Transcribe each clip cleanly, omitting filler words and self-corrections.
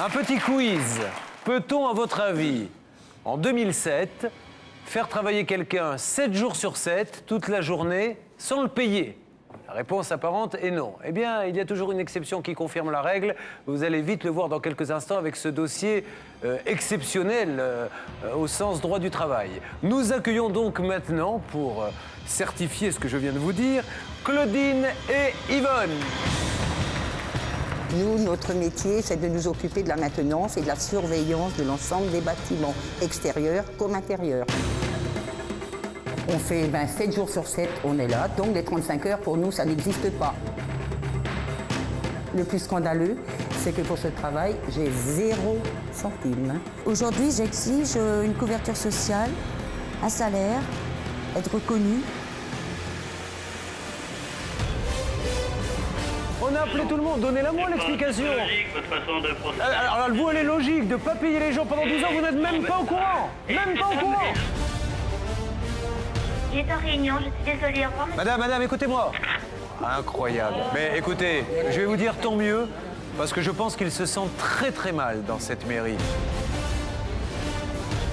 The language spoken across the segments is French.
Un petit quiz. Peut-on, à votre avis, en 2007, faire travailler quelqu'un 7 jours sur 7, toute la journée, sans le payer? La réponse apparente est non. Eh bien, il y a toujours une exception qui confirme la règle. Vous allez vite le voir dans quelques instants avec ce dossier exceptionnel au sens droit du travail. Nous accueillons donc maintenant, pour certifier ce que je viens de vous dire, Claudine et Yvonne. Nous, notre métier, c'est de nous occuper de la maintenance et de la surveillance de l'ensemble des bâtiments, extérieurs comme intérieurs. On fait 7 jours sur 7, on est là, donc les 35 heures, pour nous, ça n'existe pas. Le plus scandaleux, c'est que pour ce travail, j'ai 0 centime. Aujourd'hui, j'exige une couverture sociale, un salaire, être reconnu. On a appelé tout le monde, donnez-la-moi l'explication. C'est logique, votre façon de procéder. Alors vous, elle est logique, de ne pas payer les gens pendant 12 ans, vous n'êtes même pas au courant. Même pas au courant. Il est en réunion, je suis désolée, au revoir. Madame, écoutez-moi. Incroyable. Mais écoutez, je vais vous dire tant mieux, parce que je pense qu'il se sent très très mal dans cette mairie.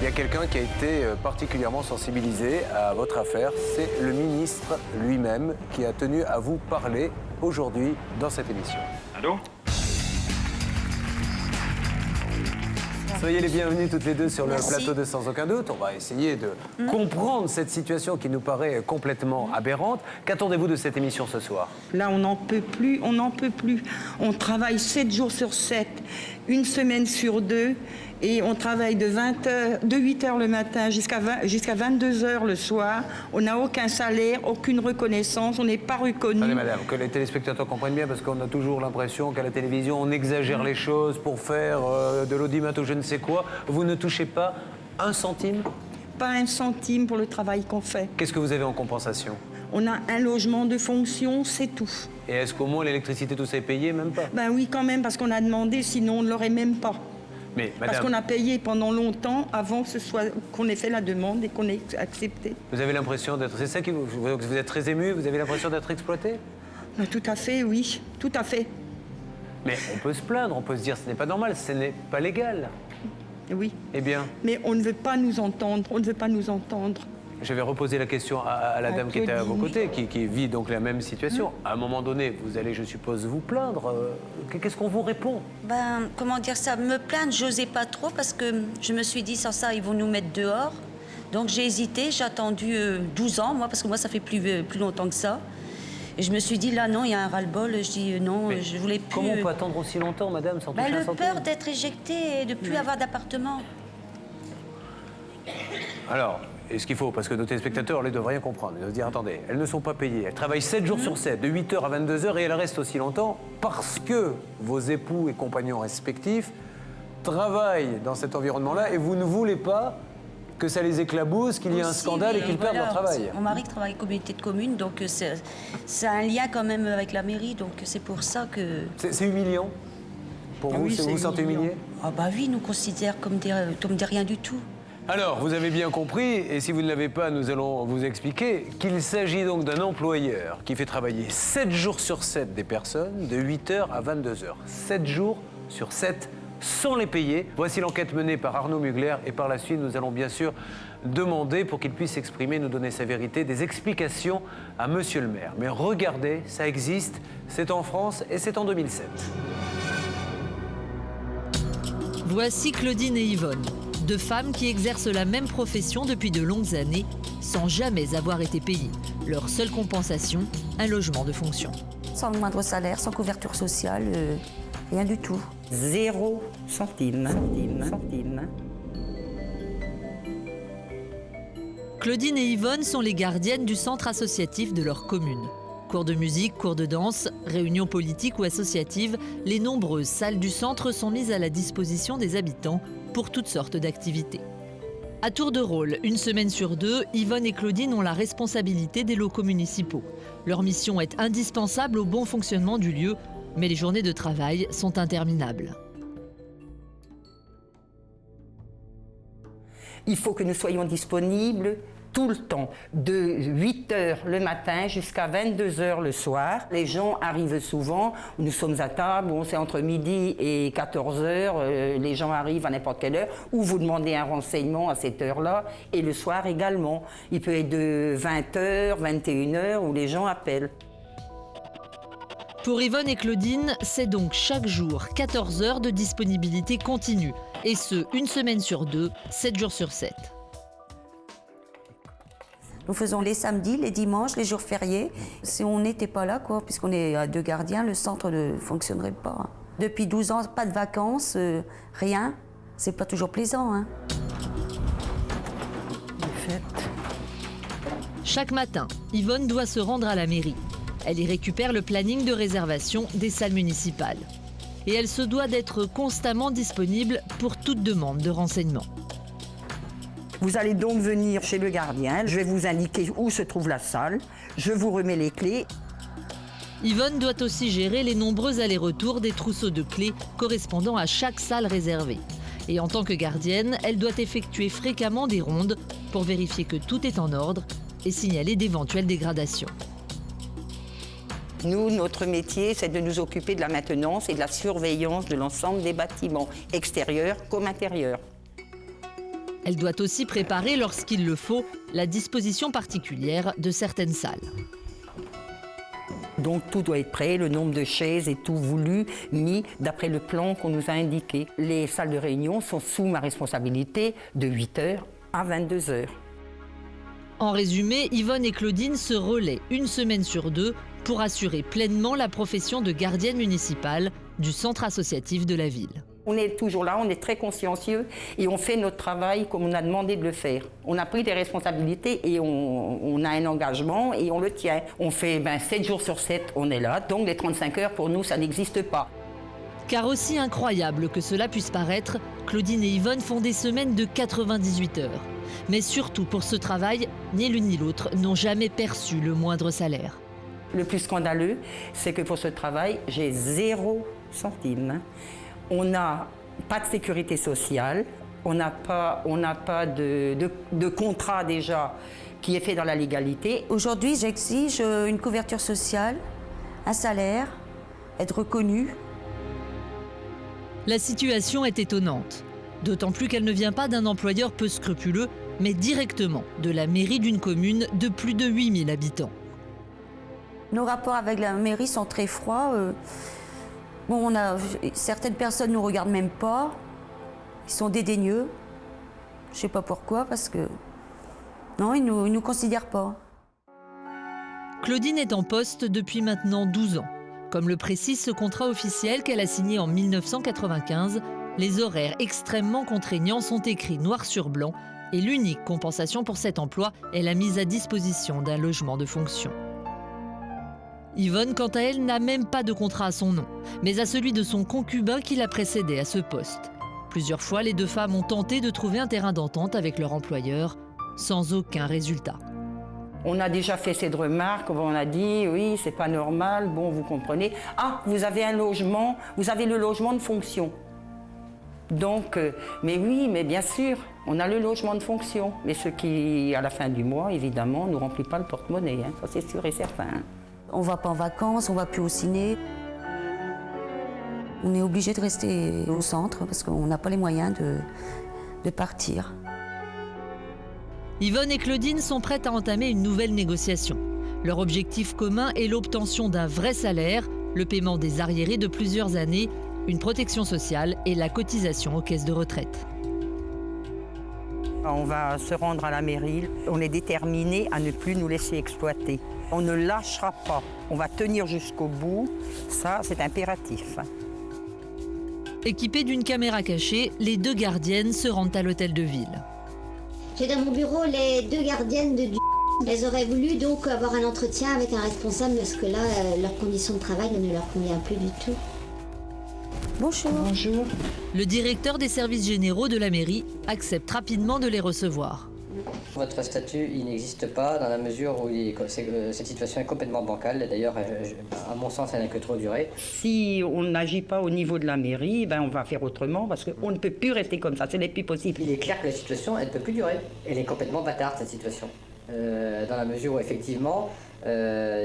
Il y a quelqu'un qui a été particulièrement sensibilisé à votre affaire, c'est le ministre lui-même qui a tenu à vous parler aujourd'hui dans cette émission. Allô? Soyez les bienvenus toutes les deux sur le Merci. plateau de Sans Aucun Doute. On va essayer de comprendre cette situation qui nous paraît complètement aberrante. Qu'attendez-vous de cette émission ce soir? Là, on n'en peut plus, on n'en peut plus. On travaille 7 jours sur 7, une semaine sur 2, et on travaille de 8 heures le matin jusqu'à 22 heures le soir. On n'a aucun salaire, aucune reconnaissance, on n'est pas reconnu. Attendez, madame, que les téléspectateurs comprennent bien, parce qu'on a toujours l'impression qu'à la télévision, on exagère les choses pour faire de l'audimat ou je ne sais quoi. Vous ne touchez pas un centime? Pas un centime pour le travail qu'on fait. Qu'est-ce que vous avez en compensation? On a un logement de fonction, c'est tout. Et est-ce qu'au moins l'électricité, tout ça est payé? Même pas. Ben oui, quand même, parce qu'on a demandé, sinon on ne l'aurait même pas. Mais Parce madame, qu'on a payé pendant longtemps avant qu'on ait fait la demande et qu'on ait accepté. vous avez l'impression d'être... C'est ça qui vous êtes très ému? Vous avez l'impression d'être exploité? Ben, tout à fait, oui, tout à fait. Mais on peut se plaindre, on peut se dire ce n'est pas normal, ce n'est pas légal. Oui. Eh bien, Mais on ne veut pas nous entendre, on ne veut pas nous entendre. je vais reposer la question à la dame qui était à vos côtés, qui vit donc la même situation. À un moment donné, vous allez, je suppose, vous plaindre. Qu'est-ce qu'on vous répond? Ben, comment dire ça? Me plaindre, j'osais pas trop parce que je me suis dit, sans ça, ils vont nous mettre dehors. Donc j'ai hésité, j'ai attendu 12 ans, moi, parce que moi, ça fait plus longtemps que ça. Et je me suis dit, là, non, il y a un ras-le-bol. Je dis, non, Mais je voulais plus... Comment on peut attendre aussi longtemps, madame, sans toucher un le centime? peur d'être éjecté et de plus avoir d'appartement. Alors, et ce qu'il faut, parce que nos téléspectateurs, ils ne doivent rien comprendre. Ils doivent se dire, attendez, elles ne sont pas payées. Elles travaillent 7 jours sur 7, de 8h à 22h, et elles restent aussi longtemps parce que vos époux et compagnons respectifs travaillent dans cet environnement-là et vous ne voulez pas que ça les éclabousse, qu'il y ait un Aussi, scandale et mais qu'ils perdent leur travail. Mon mari travaille en communauté de communes, donc c'est un lien quand même avec la mairie, donc c'est pour ça que... C'est humiliant pour vous? Oui, Vous vous c'est sentez humiliant. humilié? Ah bah oui, ils nous considèrent comme des rien du tout. Alors, vous avez bien compris, et si vous ne l'avez pas, nous allons vous expliquer qu'il s'agit donc d'un employeur qui fait travailler 7 jours sur 7 des personnes, de 8h à 22h. 7 jours sur 7, sans les payer. Voici l'enquête menée par Arnaud Mugler, et par la suite, nous allons bien sûr demander, pour qu'il puisse exprimer, nous donner sa vérité, des explications à Monsieur le maire. Mais regardez, ça existe, c'est en France et c'est en 2007. Voici Claudine et Yvonne, deux femmes qui exercent la même profession depuis de longues années, sans jamais avoir été payées. Leur seule compensation, un logement de fonction. Sans le moindre salaire, sans couverture sociale, rien du tout. 0 centime. Claudine et Yvonne sont les gardiennes du centre associatif de leur commune. Cours de musique, cours de danse, réunions politiques ou associatives, les nombreuses salles du centre sont mises à la disposition des habitants pour toutes sortes d'activités. À tour de rôle, une semaine sur 2, Yvonne et Claudine ont la responsabilité des locaux municipaux. Leur mission est indispensable au bon fonctionnement du lieu, mais les journées de travail sont interminables. Il faut que nous soyons disponibles tout le temps, de 8h le matin jusqu'à 22h le soir. Les gens arrivent souvent, nous sommes à table, c'est entre midi et 14h, les gens arrivent à n'importe quelle heure, ou vous demandez un renseignement à cette heure-là, et le soir également. Il peut être de 20h, 21h, où les gens appellent. Pour Yvonne et Claudine, c'est donc chaque jour 14 heures de disponibilité continue, et ce, une semaine sur 2, 7 jours sur 7. Nous faisons les samedis, les dimanches, les jours fériés. Si on n'était pas là, puisqu'on est à 2 gardiens, le centre ne fonctionnerait pas. Depuis 12 ans, pas de vacances, rien. C'est pas toujours plaisant. Hein. Chaque matin, Yvonne doit se rendre à la mairie. Elle y récupère le planning de réservation des salles municipales. Et elle se doit d'être constamment disponible pour toute demande de renseignement. Vous allez donc venir chez le gardien, je vais vous indiquer où se trouve la salle, je vous remets les clés. Yvonne doit aussi gérer les nombreux allers-retours des trousseaux de clés correspondant à chaque salle réservée. Et en tant que gardienne, elle doit effectuer fréquemment des rondes pour vérifier que tout est en ordre et signaler d'éventuelles dégradations. Nous, notre métier, c'est de nous occuper de la maintenance et de la surveillance de l'ensemble des bâtiments, extérieurs comme intérieurs. Elle doit aussi préparer, lorsqu'il le faut, la disposition particulière de certaines salles. Donc tout doit être prêt, le nombre de chaises et tout voulu, mis d'après le plan qu'on nous a indiqué. Les salles de réunion sont sous ma responsabilité de 8h à 22h. En résumé, Yvonne et Claudine se relaient une semaine sur 2 pour assurer pleinement la profession de gardienne municipale du centre associatif de la ville. On est toujours là, on est très consciencieux et on fait notre travail comme on a demandé de le faire. On a pris des responsabilités et on a un engagement et on le tient. On fait 7 jours sur 7, on est là, donc les 35 heures pour nous, ça n'existe pas. Car aussi incroyable que cela puisse paraître, Claudine et Yvonne font des semaines de 98 heures. Mais surtout pour ce travail, ni l'une ni l'autre n'ont jamais perçu le moindre salaire. Le plus scandaleux, c'est que pour ce travail, j'ai 0 centime. On n'a pas de sécurité sociale, on n'a pas de contrat déjà qui est fait dans la légalité. Aujourd'hui, j'exige une couverture sociale, un salaire, être reconnue. La situation est étonnante, d'autant plus qu'elle ne vient pas d'un employeur peu scrupuleux, mais directement de la mairie d'une commune de plus de 8000 habitants. Nos rapports avec la mairie sont très froids. Certaines personnes ne nous regardent même pas. Ils sont dédaigneux. Je ne sais pas pourquoi, parce que... Non, ils ne nous considèrent pas. Claudine est en poste depuis maintenant 12 ans. Comme le précise ce contrat officiel qu'elle a signé en 1995, les horaires extrêmement contraignants sont écrits noir sur blanc et l'unique compensation pour cet emploi est la mise à disposition d'un logement de fonction. Yvonne, quant à elle, n'a même pas de contrat à son nom, mais à celui de son concubin qui l'a précédé à ce poste. Plusieurs fois, les deux femmes ont tenté de trouver un terrain d'entente avec leur employeur, sans aucun résultat. On a déjà fait cette remarque, on a dit, oui, c'est pas normal, bon, vous comprenez. Ah, vous avez un logement, vous avez le logement de fonction. Donc, mais oui, mais bien sûr, on a le logement de fonction. Mais ce qui, à la fin du mois, évidemment, ne remplit pas le porte-monnaie, hein, ça c'est sûr et certain. On ne va pas en vacances, on ne va plus au ciné. On est obligé de rester au centre parce qu'on n'a pas les moyens de partir. Yvonne et Claudine sont prêtes à entamer une nouvelle négociation. Leur objectif commun est l'obtention d'un vrai salaire, le paiement des arriérés de plusieurs années, une protection sociale et la cotisation aux caisses de retraite. On va se rendre à la mairie. On est déterminés à ne plus nous laisser exploiter. On ne lâchera pas. On va tenir jusqu'au bout. Ça, c'est impératif. Équipées d'une caméra cachée, les deux gardiennes se rendent à l'hôtel de ville. J'ai dans mon bureau les 2 gardiennes de du. Elles auraient voulu donc avoir un entretien avec un responsable parce que là, leurs conditions de travail ne leur convient plus du tout. Bonjour. Bonjour. Le directeur des services généraux de la mairie accepte rapidement de les recevoir. Votre statut, il n'existe pas dans la mesure où cette situation est complètement bancale. D'ailleurs, à mon sens, elle n'a que trop duré. Si on n'agit pas au niveau de la mairie, on va faire autrement parce qu'on ne peut plus rester comme ça, ce n'est plus possible. Il est clair que la situation, elle ne peut plus durer. Elle est complètement bâtarde, cette situation. dans la mesure où effectivement,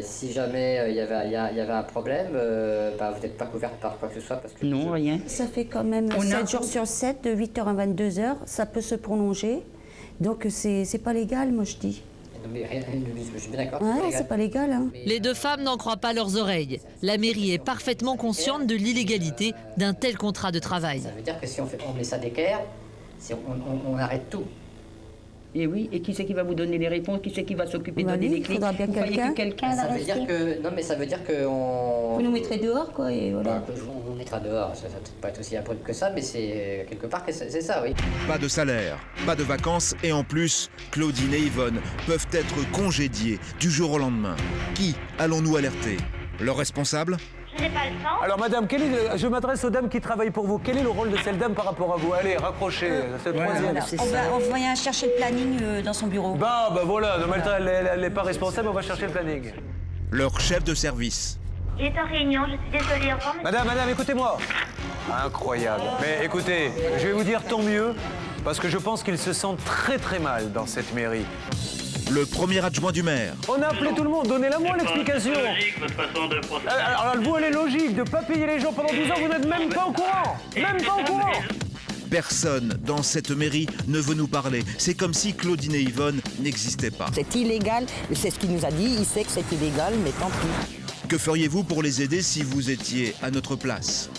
si jamais il y avait un problème, vous n'êtes pas couverte par quoi que ce soit. Parce que Non, rien. Ça fait quand même 7 jours sur 7, de 8h à 22h. Ça peut se prolonger. Donc c'est pas légal, moi je dis. Non, mais rien, je suis bien d'accord. Ouais, c'est pas légal. Hein. Les deux femmes n'en croient pas leurs oreilles. La mairie est parfaitement consciente de l'illégalité d'un tel contrat de travail. Ça veut dire que si on met ça d'équerre, on arrête tout. Et oui, et qui c'est qui va vous donner les réponses? Qui c'est qui va s'occuper de donner les clés? Faudra bien Vous croyez que quelqu'un Ça veut dire que... Non, mais ça veut dire que on... Vous nous mettrez dehors, quoi, et voilà. On mettra dehors, ça peut pas être aussi abrupt que ça, mais c'est quelque part que c'est ça, oui. Pas de salaire, pas de vacances et en plus, Claudine et Yvonne peuvent être congédiées du jour au lendemain. Qui allons-nous alerter? Leur responsable? Je n'ai pas le temps. Alors madame, je m'adresse aux dames qui travaillent pour vous. Quel est le rôle de cette dame par rapport à vous? Allez, raccrochez, c'est le troisième. On va chercher le planning dans son bureau. Bah voilà, non, mais elle n'est pas responsable, on va chercher le planning. Leur chef de service. Il est en réunion, je suis désolée, au revoir. Madame, écoutez-moi. Incroyable. Mais écoutez, je vais vous dire tant mieux, parce que je pense qu'ils se sentent très très mal dans cette mairie. Le premier adjoint du maire. On a appelé tout le monde, donnez-la-moi l'explication. Logique, votre façon de procéder. Alors vous, elle est logique, de ne pas payer les gens pendant 12 ans, vous n'êtes même pas au courant. Même pas au courant. Personne dans cette mairie ne veut nous parler. C'est comme si Claudine et Yvonne n'existaient pas. C'est illégal, c'est ce qu'il nous a dit, il sait que c'est illégal, mais tant pis. Que feriez-vous pour les aider si vous étiez à notre place?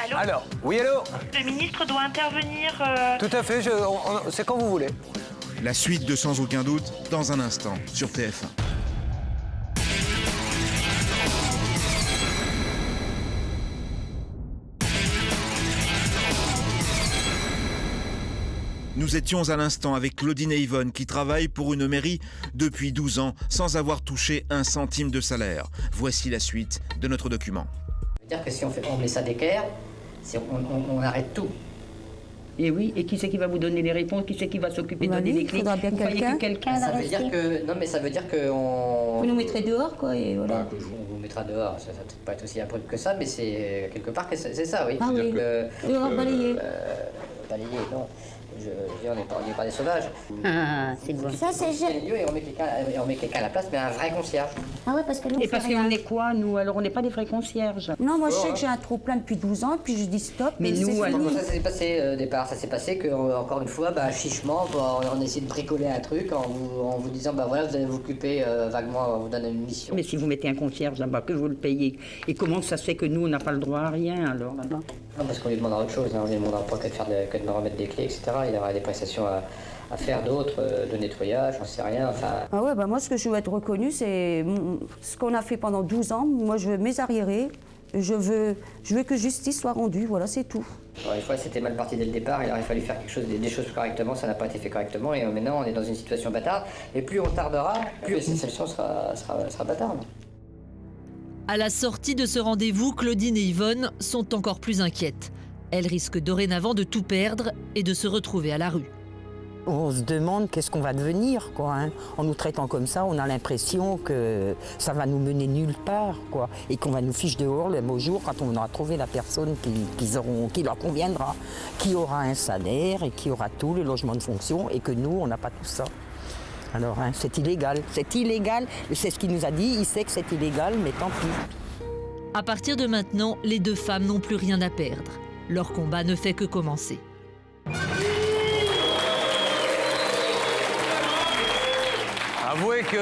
Allô? Alors, oui, allô? Le ministre doit intervenir. Tout à fait, c'est quand vous voulez. La suite de Sans aucun doute, dans un instant, sur TF1. Nous étions à l'instant avec Claudine et Yvonne qui travaillent pour une mairie depuis 12 ans sans avoir touché un centime de salaire. Voici la suite de notre document. Ça veut dire que si on met ça d'équerre, on arrête tout. Et oui, et qui c'est qui va vous donner les réponses? Qui c'est qui va s'occuper de donner les clés? Faudra bien Vous croyez que quelqu'un Ça veut dire que... Non, mais ça veut dire que on... Vous nous mettrez dehors, quoi, et voilà. On vous mettra dehors, ça peut pas être aussi abrupt que ça, mais c'est quelque part que c'est ça, oui. Ah oui. Dehors, balayer. Balayer, non. On n'est pas des sauvages. Ah, c'est bon. Ça, c'est C'est les lieux et on met quelqu'un à la place, mais un vrai concierge. Ah ouais, parce que nous, Et parce qu'on est quoi, nous? Alors, on n'est pas des vrais concierges. Non, moi je sais que j'ai un trou plein depuis 12 ans, puis je dis stop. Mais et nous, c'est alors, fini. Ça s'est passé au départ, ça s'est passé que encore une fois, chichement, on essaie de bricoler un truc en vous disant, voilà, vous allez vous occuper vaguement, on vous donne une mission. Mais si vous mettez un concierge là-bas, que vous le payez, et comment ça se fait que nous, on n'a pas le droit à rien, alors, là-bas? Non, parce qu'on lui demandera autre chose, on lui demandera pas que de me remettre des clés, etc. Il y aura des prestations à faire d'autres, de nettoyage, j'en sais rien, enfin... Ah ouais, moi ce que je veux être reconnue, c'est ce qu'on a fait pendant 12 ans. Moi je veux mes arriérés, je veux que justice soit rendue, voilà, c'est tout. Alors, une fois, c'était mal parti dès le départ, il aurait fallu faire des choses correctement, ça n'a pas été fait correctement, et maintenant on est dans une situation bâtarde, et plus on tardera, plus cette solution sera bâtarde. À la sortie de ce rendez-vous, Claudine et Yvonne sont encore plus inquiètes. Elles risquent dorénavant de tout perdre et de se retrouver à la rue. On se demande qu'est-ce qu'on va devenir, quoi. Hein. En nous traitant comme ça, on a l'impression que ça va nous mener nulle part, quoi. Et qu'on va nous ficher dehors le beau jour quand on aura trouvé la personne qui leur conviendra, qui aura un salaire et qui aura tout, le logement de fonction, et que nous, on n'a pas tout ça. Alors, c'est illégal, c'est ce qu'il nous a dit, il sait que c'est illégal, mais tant pis. À partir de maintenant, les deux femmes n'ont plus rien à perdre. Leur combat ne fait que commencer. Avouez que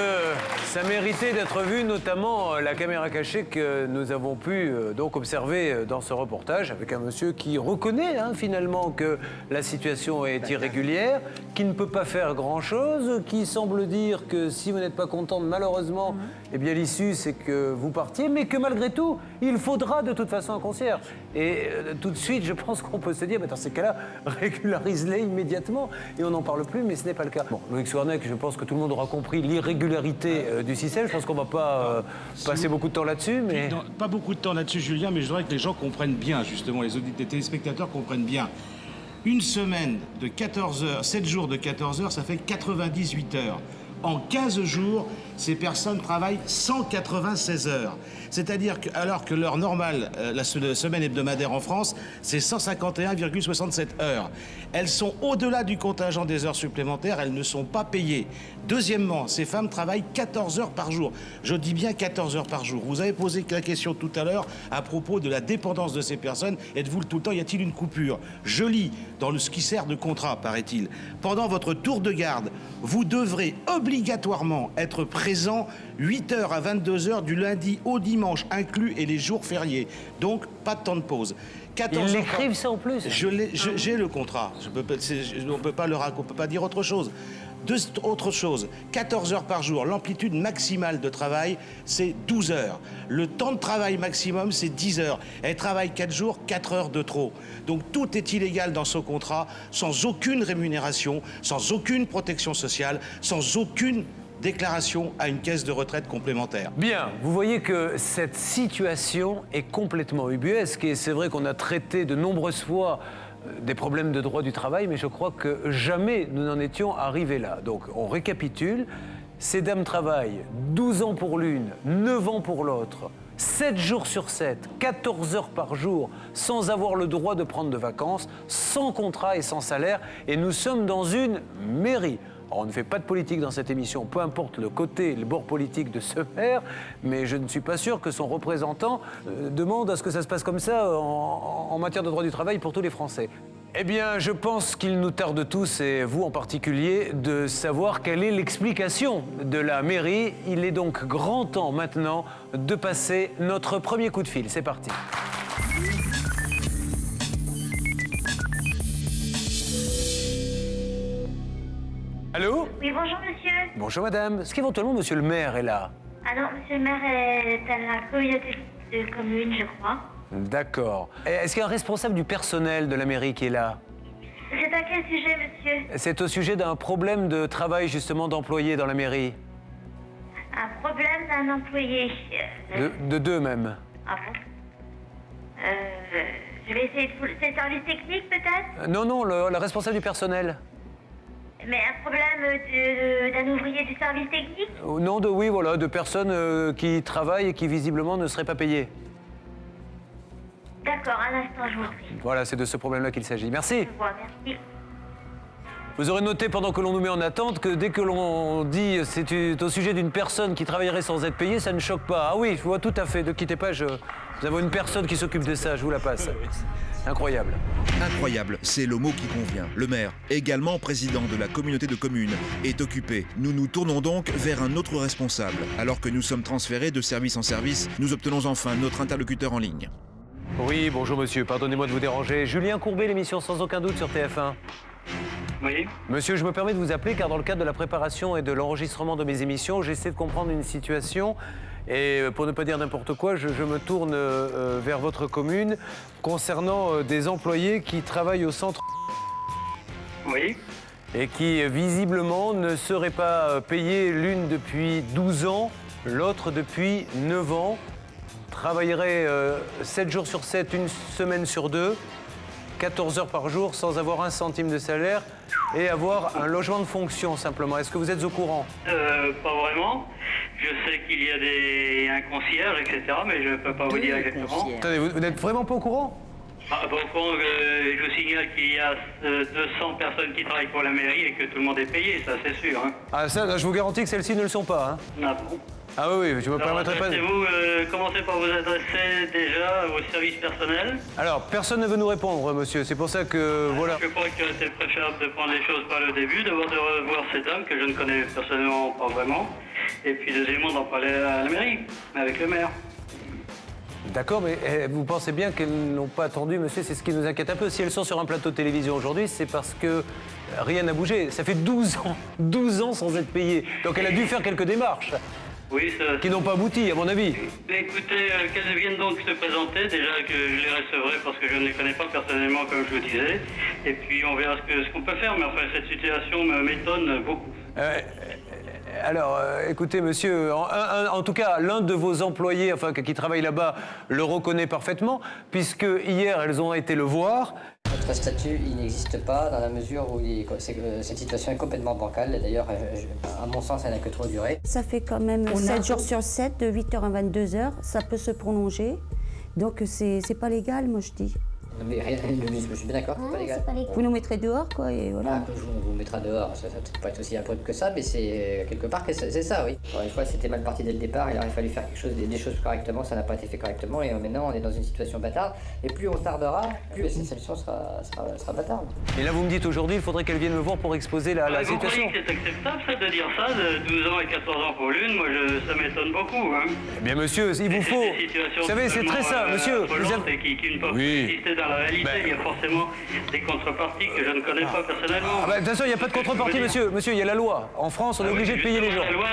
ça méritait d'être vu, notamment la caméra cachée que nous avons pu donc observer dans ce reportage avec un monsieur qui reconnaît finalement que la situation est irrégulière, qui ne peut pas faire grand-chose, qui semble dire que si vous n'êtes pas contente, malheureusement, eh bien l'issue c'est que vous partiez, mais que malgré tout, il faudra de toute façon un concierge. Et tout de suite, je pense qu'on peut se dire, dans ces cas-là, régularise-les immédiatement et on n'en parle plus, mais ce n'est pas le cas. Bon, Loïc Soarnec, je pense que tout le monde aura compris l'irrégularité du système. Je pense qu'on ne va pas passer beaucoup de temps là-dessus, mais... Non, pas beaucoup de temps là-dessus, Julien, mais je voudrais que les gens comprennent bien, justement, les téléspectateurs comprennent bien. Une semaine de 14 heures, 7 jours de 14 heures, ça fait 98 heures. En 15 jours, ces personnes travaillent 196 heures. C'est-à-dire que, alors que l'heure normale, la semaine hebdomadaire en France, c'est 151,67 heures. Elles sont au-delà du contingent des heures supplémentaires, elles ne sont pas payées. Deuxièmement, ces femmes travaillent 14 heures par jour. Je dis bien 14 heures par jour. Vous avez posé la question tout à l'heure à propos de la dépendance de ces personnes. Êtes-vous tout le temps, y a-t-il une coupure? Je lis dans ce qui sert de contrat, paraît-il. Pendant votre tour de garde, vous devrez obligatoirement être présent 8h à 22h du lundi au dimanche inclus et les jours fériés. Donc, pas de temps de pause. Ils l'écrivent ça en plus. J'ai le contrat. On peut pas dire autre chose. Autre chose, 14 heures par jour, l'amplitude maximale de travail, c'est 12 heures. Le temps de travail maximum, c'est 10 heures. Elle travaille 4 jours, 4 heures de trop. Donc tout est illégal dans ce contrat, sans aucune rémunération, sans aucune protection sociale, sans aucune déclaration à une caisse de retraite complémentaire. Bien, vous voyez que cette situation est complètement ubuesque et c'est vrai qu'on a traité de nombreuses fois des problèmes de droit du travail, mais je crois que jamais nous n'en étions arrivés là. Donc on récapitule, ces dames travaillent 12 ans pour l'une, 9 ans pour l'autre, 7 jours sur 7, 14 heures par jour, sans avoir le droit de prendre de vacances, sans contrat et sans salaire, et nous sommes dans une mairie. Alors, on ne fait pas de politique dans cette émission, peu importe le côté, le bord politique de ce maire, mais je ne suis pas sûr que son représentant demande à ce que ça se passe comme ça en matière de droit du travail pour tous les Français. Eh bien, je pense qu'il nous tarde tous, et vous en particulier, de savoir quelle est l'explication de la mairie. Il est donc grand temps maintenant de passer notre premier coup de fil. C'est parti. Allô? Oui, bonjour monsieur. Bonjour madame. Est-ce qu'éventuellement monsieur le maire est là? Ah non, monsieur le maire est à la communauté de communes, je crois. D'accord. Est-ce qu'il y a un responsable du personnel de la mairie qui est là? C'est à quel sujet, monsieur? C'est au sujet d'un problème de travail, justement, d'employés dans la mairie. Un problème d'un employé. De deux même. Ah bon? Je vais essayer de vous... C'est le service technique, peut-être? Non, le responsable du personnel. Mais un problème d'un ouvrier du service technique? Non, de personnes qui travaillent et qui visiblement ne seraient pas payées. D'accord, un instant, je vous prie. Voilà, c'est de ce problème-là qu'il s'agit. Merci. Je vois, merci. Vous aurez noté pendant que l'on nous met en attente que dès que l'on dit c'est au sujet d'une personne qui travaillerait sans être payée, ça ne choque pas. Ah oui, je vois tout à fait, ne quittez pas, nous avons une personne qui s'occupe de ça, je vous la passe. Incroyable. Incroyable, c'est le mot qui convient. Le maire, également président de la communauté de communes, est occupé. Nous nous tournons donc vers un autre responsable. Alors que nous sommes transférés de service en service, nous obtenons enfin notre interlocuteur en ligne. Oui, bonjour monsieur, pardonnez-moi de vous déranger. Julien Courbet, l'émission Sans aucun doute sur TF1. Oui. Monsieur, je me permets de vous appeler car dans le cadre de la préparation et de l'enregistrement de mes émissions, j'essaie de comprendre une situation. Et pour ne pas dire n'importe quoi, je me tourne vers votre commune concernant des employés qui travaillent au centre. Oui. Et qui visiblement ne seraient pas payés, l'une depuis 12 ans, l'autre depuis 9 ans. Travailleraient 7 jours sur 7, une semaine sur 2, 14 heures par jour sans avoir un centime de salaire et avoir un logement de fonction simplement. Est-ce que vous êtes au courant? Pas vraiment. Je sais qu'il y a un concierge, etc., mais je ne peux pas vous dire exactement. Attendez, vous n'êtes vraiment pas au courant? Par contre, je vous signale qu'il y a 200 personnes qui travaillent pour la mairie et que tout le monde est payé, ça c'est sûr. Hein. Ah ça, je vous garantis que celles-ci ne le sont pas. Hein. Ah bon? Ah oui, je ne me permettrai pas... Vous commencez par vous adresser déjà au service personnel. Alors, personne ne veut nous répondre, monsieur, c'est pour ça que, voilà. Je crois que c'est préférable de prendre les choses par le début, d'abord de revoir cette dame que je ne connais personnellement pas vraiment, et puis deuxièmement d'en parler à la mairie, avec le maire. D'accord, mais vous pensez bien qu'elles n'ont pas attendu, monsieur, c'est ce qui nous inquiète un peu. Si elles sont sur un plateau de télévision aujourd'hui, c'est parce que rien n'a bougé. Ça fait 12 ans sans être payées. Donc elle a dû faire quelques démarches. Oui, ça... Qui n'ont pas abouti, à mon avis. Écoutez, qu'elles viennent donc se présenter, déjà que je les recevrai parce que je ne les connais pas personnellement, comme je vous disais. Et puis on verra ce qu'on peut faire, mais enfin cette situation m'étonne beaucoup. Alors, écoutez, monsieur, en tout cas, l'un de vos employés, enfin, qui travaille là-bas, le reconnaît parfaitement, puisque hier, elles ont été le voir. Notre statut, il n'existe pas dans la mesure où cette situation est complètement bancale. D'ailleurs, à mon sens, elle n'a que trop duré. Ça fait quand même 7 jours sur 7, de 8h à 22h. Ça peut se prolonger. Donc c'est pas légal, moi je dis. Non, mais rien, je suis bien d'accord, c'est pas légal. Vous nous mettrez dehors, quoi, et voilà. On vous mettra dehors, ça peut pas être aussi abrupt que ça, mais c'est quelque part que c'est ça, oui. Encore une fois, c'était mal parti dès le départ, il aurait fallu faire quelque chose, des choses correctement, ça n'a pas été fait correctement, et maintenant on est dans une situation bâtarde, et plus on tardera, plus cette solution sera bâtarde. Et là, vous me dites aujourd'hui, il faudrait qu'elle vienne me voir pour exposer la Vous situation. croyez que c'est acceptable, ça, de dire ça, de 12 ans et 14 ans pour l'une? Moi, ça m'étonne beaucoup, hein. Eh bien, monsieur, il vous faut... Vous savez, c'est très simple, monsieur. Et qui ne peuvent pas exister dans la réalité. Il y a forcément des contreparties que je ne connais pas personnellement. De toute façon, il n'y a pas de contrepartie, monsieur. Monsieur, il y a la loi. En France, on est obligé de payer les gens. La loi,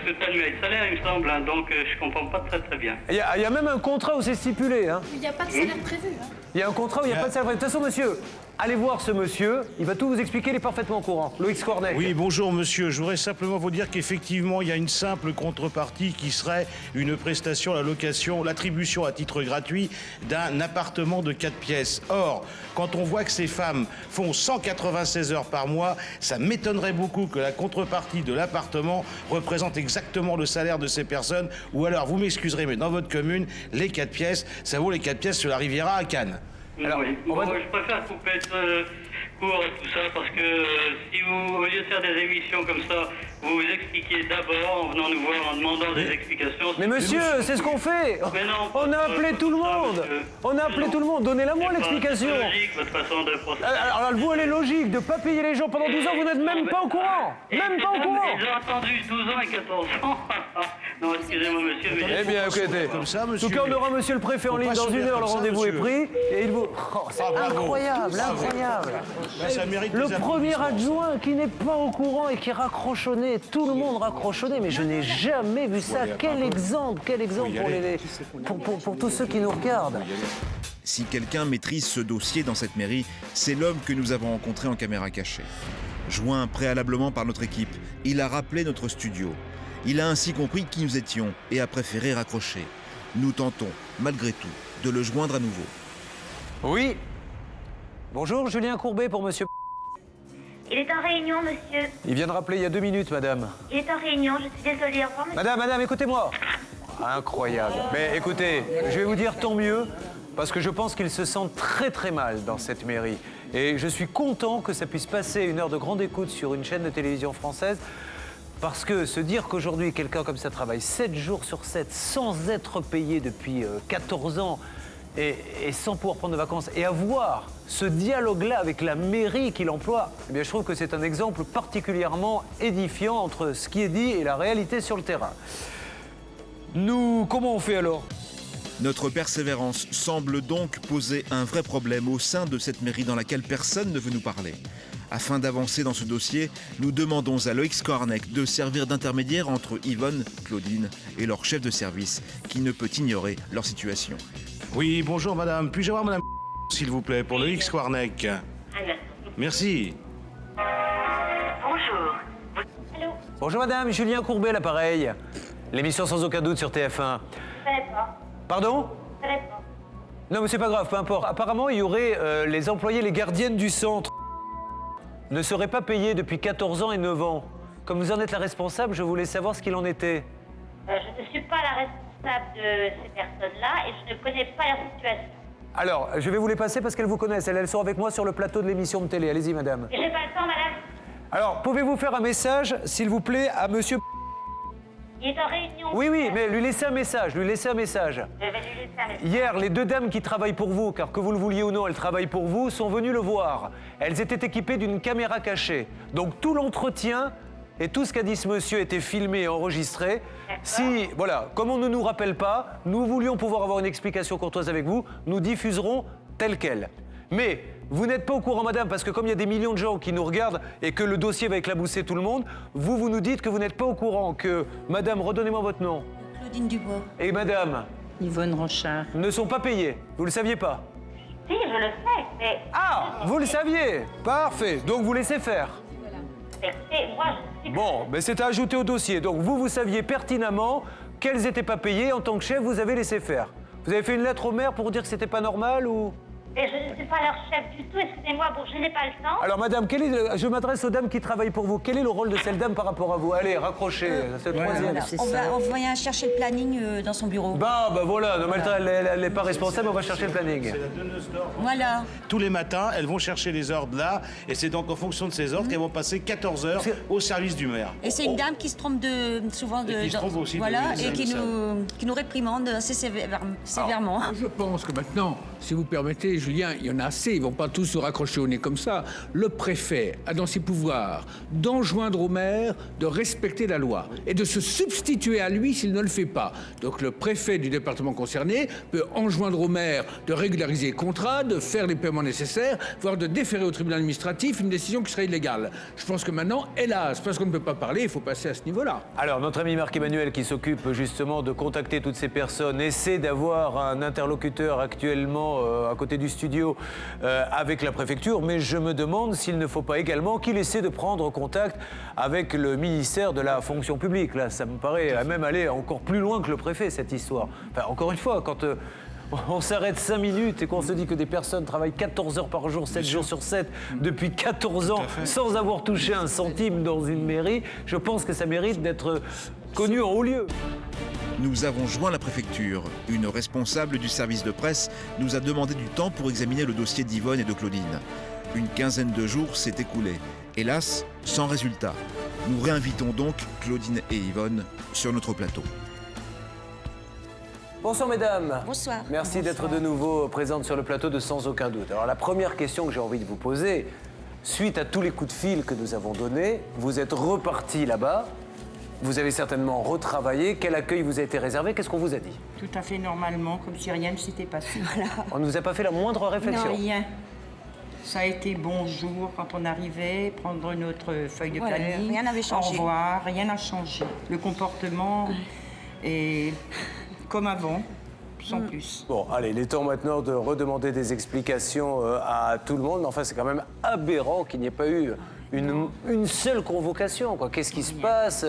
toute annuelle salaire, il me semble, hein, donc je comprends pas très bien. Il y a même un contrat où c'est stipulé. Hein. Il n'y a pas de salaire prévu. Hein. Il y a un contrat où il n'y a pas de salaire prévu. De toute façon, monsieur, allez voir ce monsieur. Il va tout vous expliquer, il est parfaitement au courant. Loïc Scornec. Oui, bonjour monsieur. Je voudrais simplement vous dire qu'effectivement, il y a une simple contrepartie qui serait une prestation, la location, l'attribution à titre gratuit d'un appartement de 4 pièces. Or, quand on voit que ces femmes font 196 heures par mois, ça m'étonnerait beaucoup que la contrepartie de l'appartement représente exactement le salaire de ces personnes. Ou alors, vous m'excuserez, mais dans votre commune, les 4 pièces, ça vaut les 4 pièces sur la Riviera à Cannes. Alors, oui. Bon, je préfère couper court et tout ça parce que si vous, au lieu de faire des émissions comme ça, vous vous expliquiez d'abord en venant nous voir, en demandant des explications. Mais monsieur, c'est ce qu'on fait. Mais non, on a appelé tout le monde. On a appelé tout le monde. Donnez-la moi l'explication. C'est logique, votre façon de procéder. Alors, vous, elle est logique. De ne pas payer les gens pendant 12 ans, vous n'êtes même pas au courant. Même pas au courant. Ils ont attendu 12 ans et 14 ans. Non, excusez-moi, monsieur. Mais eh bien, écoutez. Comme ça, monsieur. En tout cas, on aura monsieur le préfet en ligne dans 1 heure. Le rendez-vous est pris. Et il vous... Oh, c'est incroyable, incroyable. Le premier adjoint qui n'est pas au courant et qui est raccrochonné. Tout le monde raccrochonné. Mais je n'ai jamais vu ça. Quel exemple pour tous ceux qui nous regardent. Si quelqu'un maîtrise ce dossier dans cette mairie, c'est l'homme que nous avons rencontré en caméra cachée. Joint préalablement par notre équipe, il a rappelé notre studio. Il a ainsi compris qui nous étions et a préféré raccrocher. Nous tentons, malgré tout, de le joindre à nouveau. Oui. Bonjour, Julien Courbet pour monsieur. Il est en réunion, monsieur. Il vient de rappeler il y a 2 minutes, madame. Il est en réunion, je suis désolée. Au revoir, monsieur. Madame, écoutez-moi. Incroyable. Mais écoutez, je vais vous dire tant mieux, parce que je pense qu'il se sent très très mal dans cette mairie. Et je suis content que ça puisse passer 1 heure de grande écoute sur une chaîne de télévision française. Parce que se dire qu'aujourd'hui, quelqu'un comme ça travaille 7 jours sur 7 sans être payé depuis 14 ans et sans pouvoir prendre de vacances et avoir ce dialogue-là avec la mairie qu'il emploie, eh bien, je trouve que c'est un exemple particulièrement édifiant entre ce qui est dit et la réalité sur le terrain. Comment on fait alors ? Notre persévérance semble donc poser un vrai problème au sein de cette mairie dans laquelle personne ne veut nous parler. Afin d'avancer dans ce dossier, nous demandons à Loïc Scornec de servir d'intermédiaire entre Yvonne, Claudine et leur chef de service, qui ne peut ignorer leur situation. Oui, bonjour madame. Puis-je avoir madame s'il vous plaît, pour Loïc Scornec? Merci. Bonjour. Allô? Bonjour madame, Julien Courbet, l'appareil. L'émission sans aucun doute sur TF1. Je ne savais pas. Pardon? Je ne savais pas. Non mais c'est pas grave, peu importe. Apparemment, il y aurait les employés, les gardiennes du centre ne seraient pas payés depuis 14 ans et 9 ans. Comme vous en êtes la responsable, je voulais savoir ce qu'il en était. Je ne suis pas la responsable de ces personnes-là et je ne connais pas leur situation. Alors, je vais vous les passer parce qu'elles vous connaissent. Elles sont avec moi sur le plateau de l'émission de télé. Allez-y, madame. Et j'ai pas le temps, madame. Alors, pouvez-vous faire un message, s'il vous plaît, à monsieur... Il est en réunion. Oui, mais lui laissez un message, Je vais lui laisser un message. Hier, les 2 dames qui travaillent pour vous, car que vous le vouliez ou non, elles travaillent pour vous, sont venues le voir. Elles étaient équipées d'une caméra cachée. Donc tout l'entretien et tout ce qu'a dit ce monsieur était filmé et enregistré. Si, voilà, comme on ne nous rappelle pas, nous voulions pouvoir avoir une explication courtoise avec vous, nous diffuserons tel quel. Mais vous n'êtes pas au courant, madame, parce que comme il y a des millions de gens qui nous regardent et que le dossier va éclabousser tout le monde, vous nous dites que vous n'êtes pas au courant, que, madame, redonnez-moi votre nom. Claudine Dubois. Et madame Yvonne Rochard. ne sont pas payés. Vous le saviez pas? Si, je le sais, mais... Ah, vous le saviez? Parfait. Donc vous laissez faire. Écoutez, moi, je suis... Bon, mais c'est à ajouter au dossier. Donc vous saviez pertinemment qu'elles n'étaient pas payées. En tant que chef, vous avez laissé faire. Vous avez fait une lettre au maire pour dire que c'était pas normal ou... Et je ne suis pas leur chef du tout, excusez-moi, bon, je n'ai pas le temps. Alors, madame, je m'adresse aux dames qui travaillent pour vous. Quel est le rôle de cette dame par rapport à vous? Allez, raccrochez, c'est le troisième. On vient chercher le planning dans son bureau. Bah voilà, non, mais elle n'est pas responsable, on va chercher le planning. Voilà. Tous les matins, elles vont chercher les ordres là, et c'est donc en fonction de ces ordres qu'elles vont passer 14 heures au service du maire. Et c'est une dame qui se trompe souvent de... Et qui se trompe aussi voilà, de- et qui nous réprimande assez sévèrement. Je pense que maintenant, si vous permettez, Julien, il y en a assez, ils ne vont pas tous se raccrocher au nez comme ça. Le préfet a dans ses pouvoirs d'enjoindre au maire de respecter la loi et de se substituer à lui s'il ne le fait pas. Donc le préfet du département concerné peut enjoindre au maire de régulariser les contrats, de faire les paiements nécessaires, voire de déférer au tribunal administratif une décision qui serait illégale. Je pense que maintenant, hélas, parce qu'on ne peut pas parler, il faut passer à ce niveau-là. Alors, notre ami Marc-Emmanuel, qui s'occupe justement de contacter toutes ces personnes, essaie d'avoir un interlocuteur actuellement à côté du studio avec la préfecture, mais je me demande s'il ne faut pas également qu'il essaie de prendre contact avec le ministère de la fonction publique. Là, ça me paraît même aller encore plus loin que le préfet, cette histoire. Enfin, encore une fois, quand on s'arrête 5 minutes et qu'on se dit que des personnes travaillent 14 heures par jour, 7 jours sur 7, depuis 14 ans, sans avoir touché un centime dans une mairie, je pense que ça mérite d'être connu en haut lieu. Nous avons joint la préfecture. Une responsable du service de presse nous a demandé du temps pour examiner le dossier d'Yvonne et de Claudine. Une quinzaine de jours s'est écoulée. Hélas, sans résultat. Nous réinvitons donc Claudine et Yvonne sur notre plateau. Bonsoir mesdames. Bonsoir. Merci d'être de nouveau présentes sur le plateau de Sans aucun doute. Alors la première question que j'ai envie de vous poser, suite à tous les coups de fil que nous avons donnés, vous êtes repartis là-bas, vous avez certainement retravaillé. Quel accueil vous a été réservé? Qu'est-ce qu'on vous a dit? Tout à fait normalement, comme si rien ne s'était passé. Voilà. On ne vous a pas fait la moindre réflexion? Non, rien. Ça a été bonjour quand on arrivait, prendre notre feuille de planning. Rien n'avait changé. Au revoir, rien n'a changé. Le comportement est comme avant, sans plus. Bon, allez, il est temps maintenant de redemander des explications à tout le monde. Enfin, c'est quand même aberrant qu'il n'y ait pas eu une seule convocation, quoi. Qu'est-ce qui se passe?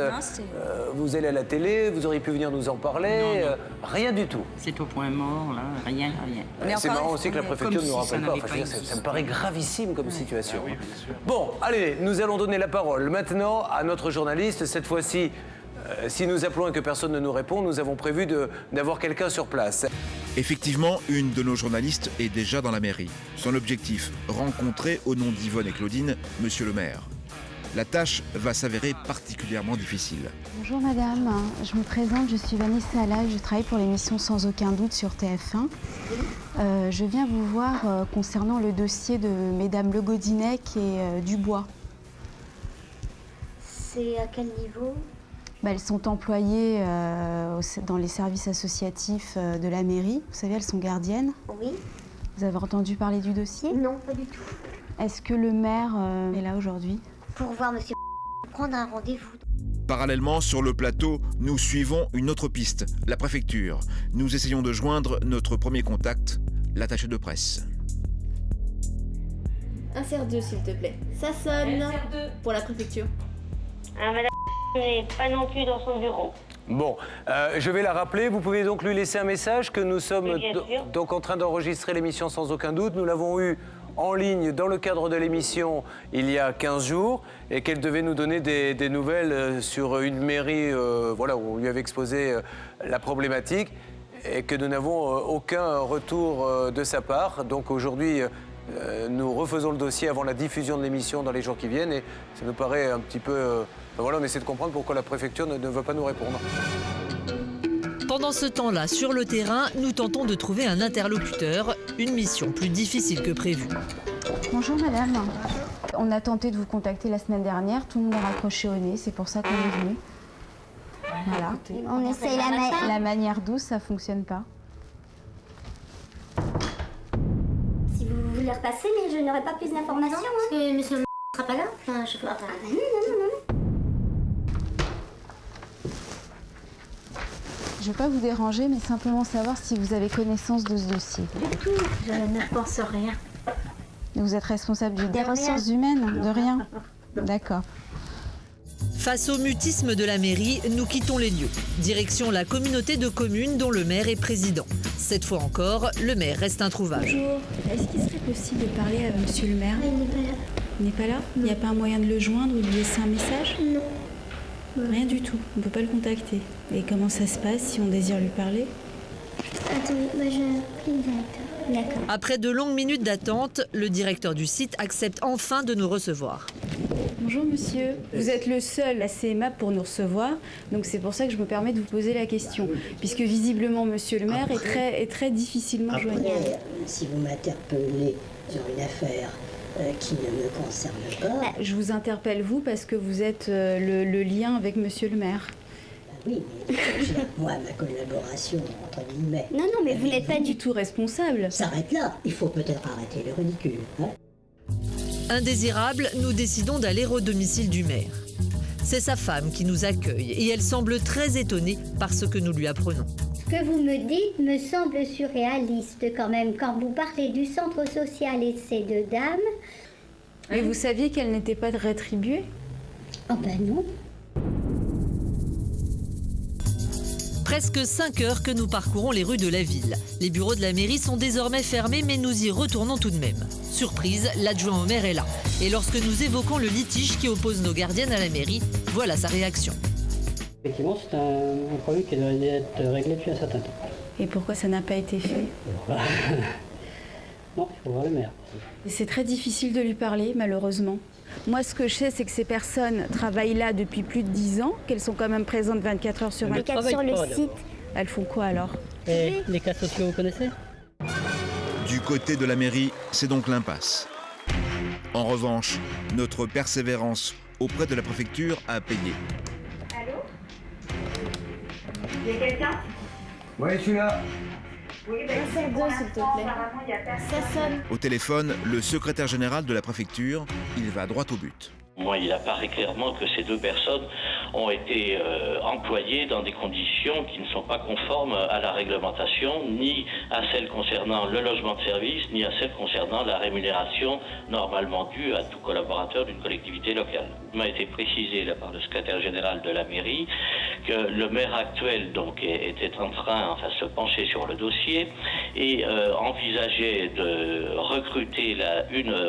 Vous allez à la télé, vous auriez pu venir nous en parler. Non. Rien du tout. C'est au point mort, là, rien. C'est marrant aussi que la préfecture ne nous rappelle pas. Enfin, Ça me paraît gravissime comme situation. Ah oui, bon, allez, nous allons donner la parole maintenant à notre journaliste. Cette fois-ci, si nous appelons et que personne ne nous répond, nous avons prévu d'avoir quelqu'un sur place. Effectivement, une de nos journalistes est déjà dans la mairie. Son objectif, rencontrer au nom d'Yvonne et Claudine, monsieur le maire. La tâche va s'avérer particulièrement difficile. Bonjour madame, je me présente, je suis Vanessa Alal, je travaille pour l'émission Sans aucun doute sur TF1. Je viens vous voir concernant le dossier de mesdames Le Godinec et Dubois. C'est à quel niveau? Elles sont employées dans les services associatifs de la mairie. Vous savez, elles sont gardiennes. Oui. Vous avez entendu parler du dossier? Non, pas du tout. Est-ce que le maire est là aujourd'hui? Pour voir monsieur prendre un rendez-vous. Parallèlement, sur le plateau, nous suivons une autre piste, la préfecture. Nous essayons de joindre notre premier contact, l'attaché de presse. Insère 2 s'il te plaît. Ça sonne pour la préfecture. Madame n'est pas non plus dans son bureau. Bon, je vais la rappeler. Vous pouvez donc lui laisser un message que nous sommes Oui, bien sûr. donc en train d'enregistrer l'émission Sans aucun doute. Nous l'avons eu en ligne dans le cadre de l'émission il y a 15 jours et qu'elle devait nous donner des nouvelles sur une mairie voilà, où on lui avait exposé la problématique et que nous n'avons aucun retour de sa part. Donc aujourd'hui, nous refaisons le dossier avant la diffusion de l'émission dans les jours qui viennent et ça nous paraît un petit peu... voilà, on essaie de comprendre pourquoi la préfecture ne veut pas nous répondre. Pendant ce temps-là, sur le terrain, nous tentons de trouver un interlocuteur, une mission plus difficile que prévu. Bonjour madame. On a tenté de vous contacter la semaine dernière, tout le monde a raccroché au nez, c'est pour ça qu'on est venu. Voilà. On essaye La manière douce, ça fonctionne pas. Si vous voulez repasser, mais je n'aurai pas plus d'informations. Parce que monsieur le ne sera pas là. Enfin, je peux pas. Non. Je ne veux pas vous déranger, mais simplement savoir si vous avez connaissance de ce dossier. Du tout, je ne pense rien. Vous êtes responsable des ressources humaines? De rien? D'accord. Face au mutisme de la mairie, nous quittons les lieux. Direction la communauté de communes dont le maire est président. Cette fois encore, le maire reste introuvable. Bonjour, est-ce qu'il serait possible de parler à monsieur le maire? Il n'est pas là. Il n'est pas là? Il n'y a pas un moyen de le joindre ou de lui laisser un message? Non. Rien du tout, on ne peut pas le contacter. Et comment ça se passe si on désire lui parler? Attendez, je prie le directeur. D'accord. Après de longues minutes d'attente, le directeur du site accepte enfin de nous recevoir. Bonjour monsieur, vous êtes le seul assez aimable pour nous recevoir, donc c'est pour ça que je me permets de vous poser la question, puisque visiblement monsieur le maire est très difficilement joignable. Si vous m'interpellez sur une affaire qui ne me concerne pas... Je vous interpelle vous parce que vous êtes le lien avec monsieur le maire. Oui, mais j'ai moi ma collaboration, entre guillemets. Non, mais vous n'êtes pas du tout responsable. S'arrête là, il faut peut-être arrêter le ridicule. Hein. Indésirables, nous décidons d'aller au domicile du maire. C'est sa femme qui nous accueille et elle semble très étonnée par ce que nous lui apprenons. Ce que vous me dites me semble surréaliste quand même, quand vous parlez du centre social et de ces deux dames. Et vous saviez qu'elles n'étaient pas rétribuées? Oh ben non. Presque 5 heures que nous parcourons les rues de la ville. Les bureaux de la mairie sont désormais fermés, mais nous y retournons tout de même. Surprise, l'adjoint au maire est là. Et lorsque nous évoquons le litige qui oppose nos gardiennes à la mairie, voilà sa réaction. Effectivement, c'est un problème qui devrait être réglé depuis un certain temps. Et pourquoi ça n'a pas été fait? Non, il faut voir le maire. C'est très difficile de lui parler, malheureusement. Moi, ce que je sais, c'est que ces personnes travaillent là depuis plus de 10 ans, qu'elles sont quand même présentes 24 heures sur 24 sur le site. Elles font quoi alors? Et les cas sociaux, vous connaissez? Du côté de la mairie, c'est donc l'impasse. En revanche, notre persévérance auprès de la préfecture a payé. Allô? Il y a quelqu'un? Oui, je suis là. Oui, ben, s'il te plaît. Ça sonne. Au téléphone, le secrétaire général de la préfecture, il va droit au but. Moi, il apparaît clairement que ces deux personnes ont été employées dans des conditions qui ne sont pas conformes à la réglementation, ni à celles concernant le logement de service, ni à celles concernant la rémunération normalement due à tout collaborateur d'une collectivité locale. Il m'a été précisé là, par le secrétaire général de la mairie que le maire actuel donc était en train, se pencher sur le dossier et envisageait de recruter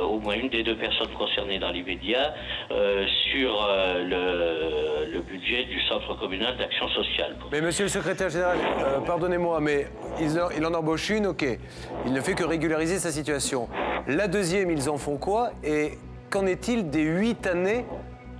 au moins une des deux personnes concernées dans l'immédiat sur le budget du centre communal d'action sociale. Mais monsieur le secrétaire général, pardonnez-moi, mais il en embauche une, ok. Il ne fait que régulariser sa situation. La deuxième, ils en font quoi? Et qu'en est-il des 8 années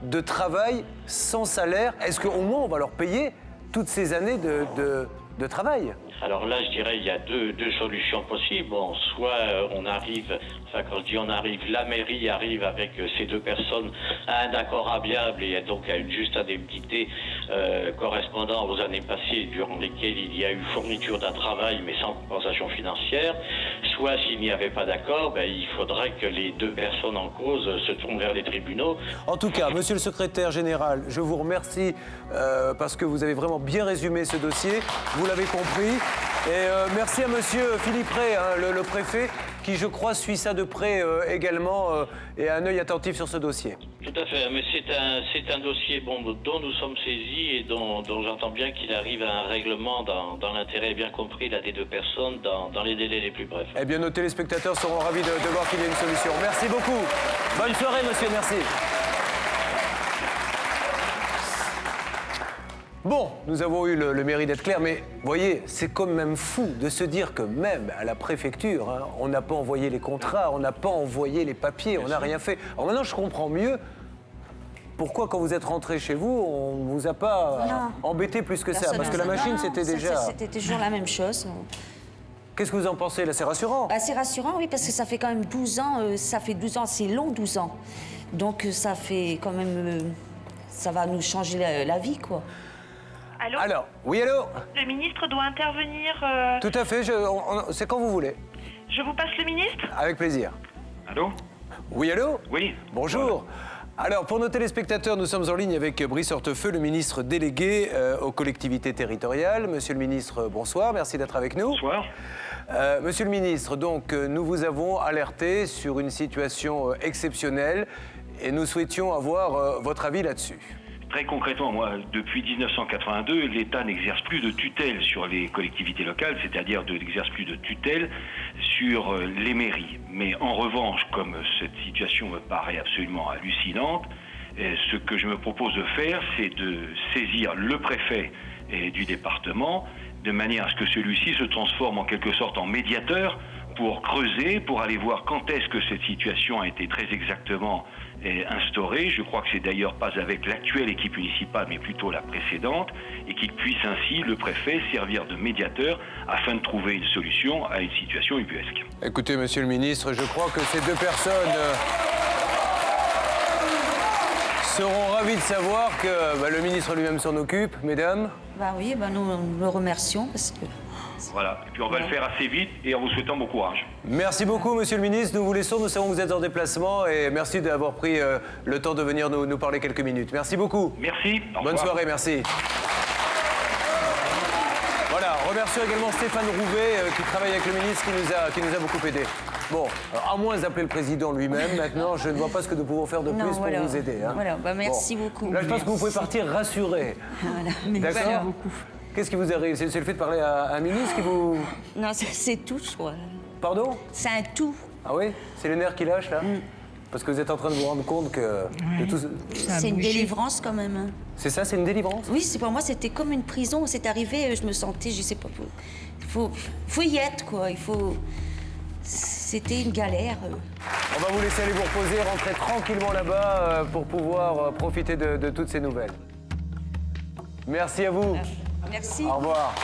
de travail sans salaire? Est-ce qu'au moins on va leur payer toutes ces années de travail? Alors là, je dirais, il y a deux solutions possibles. Bon, soit on arrive, quand je dis on arrive, la mairie arrive avec ces deux personnes à un accord amiable et donc à une juste indemnité correspondant aux années passées durant lesquelles il y a eu fourniture d'un travail mais sans compensation financière. Soit s'il n'y avait pas d'accord, il faudrait que les deux personnes en cause se tournent vers les tribunaux. En tout cas, monsieur le secrétaire général, je vous remercie parce que vous avez vraiment bien résumé ce dossier. Vous l'avez compris. Et merci à monsieur Philippe Ray, le préfet, qui je crois suit ça de près également et a un œil attentif sur ce dossier. Tout à fait, mais c'est un dossier dont nous sommes saisis et dont j'entends bien qu'il arrive à un règlement dans l'intérêt bien compris des deux personnes dans les délais les plus brefs. Eh bien, nos téléspectateurs seront ravis de voir qu'il y a une solution. Merci beaucoup. Bonne soirée, monsieur, merci. Bon, nous avons eu le mérite d'être clairs, mais vous voyez, c'est quand même fou de se dire que même à la préfecture, on n'a pas envoyé les contrats, on n'a pas envoyé les papiers, on n'a rien fait. Alors maintenant, je comprends mieux pourquoi, quand vous êtes rentré chez vous, on ne vous a pas embêté plus que ça. Parce que la machine, c'était déjà... C'était toujours la même chose. Qu'est-ce que vous en pensez, là? C'est rassurant? C'est rassurant, oui, parce que ça fait quand même 12 ans, ça fait 12 ans, c'est long, 12 ans. Donc ça fait quand même... ça va nous changer la vie, quoi. Allô? Alors, oui, allô? Le ministre doit intervenir. Tout à fait, c'est quand vous voulez. Je vous passe le ministre? Avec plaisir. Allô? Oui, allô? Oui. Bonjour. Voilà. Alors, pour nos téléspectateurs, nous sommes en ligne avec Brice Hortefeux, le ministre délégué aux collectivités territoriales. Monsieur le ministre, bonsoir, merci d'être avec nous. Bonsoir. Monsieur le ministre, donc, nous vous avons alerté sur une situation exceptionnelle et nous souhaitions avoir votre avis là-dessus. Très concrètement, moi, depuis 1982, l'État n'exerce plus de tutelle sur les collectivités locales, c'est-à-dire n'exerce plus de tutelle sur les mairies. Mais en revanche, comme cette situation me paraît absolument hallucinante, ce que je me propose de faire, c'est de saisir le préfet du département de manière à ce que celui-ci se transforme en quelque sorte en médiateur pour creuser, pour aller voir quand est-ce que cette situation a été très exactement instaurée. Je crois que c'est d'ailleurs pas avec l'actuelle équipe municipale, mais plutôt la précédente, et qu'il puisse ainsi, le préfet, servir de médiateur afin de trouver une solution à une situation ubuesque. Écoutez, monsieur le ministre, je crois que ces deux personnes seront ravis de savoir que le ministre lui-même s'en occupe, mesdames. Bah oui, nous le remercions parce que... Voilà, et puis on va le faire assez vite et en vous souhaitant bon courage. Merci beaucoup, monsieur le ministre. Nous vous laissons, nous savons que vous êtes en déplacement et merci d'avoir pris le temps de venir nous parler quelques minutes. Merci beaucoup. Merci. Bonne soirée, merci. Voilà, remercions également Stéphane Rouvet qui travaille avec le ministre, qui nous a beaucoup aidés. Bon, à moins d'appeler le président lui-même, maintenant, je ne vois pas ce que nous pouvons faire de plus pour vous aider. Hein. Voilà, merci beaucoup. Là, je pense que vous pouvez partir rassuré. Voilà, d'accord beaucoup. Qu'est-ce qui vous arrive? C'est le fait de parler à un ministre qui vous... Non, c'est tout, je crois. Pardon? C'est un tout. Ah oui? C'est les nerfs qui lâchent, là? Parce que vous êtes en train de vous rendre compte que... C'est une délivrance, quand même. Hein. C'est ça, c'est une délivrance? Oui, pour moi, c'était comme une prison. C'est arrivé, je me sentais, je sais pas... Faut y être, quoi. C'était une galère. On va vous laisser aller vous reposer, rentrer tranquillement là-bas pour pouvoir profiter de toutes ces nouvelles. Merci à vous. Merci. Au revoir.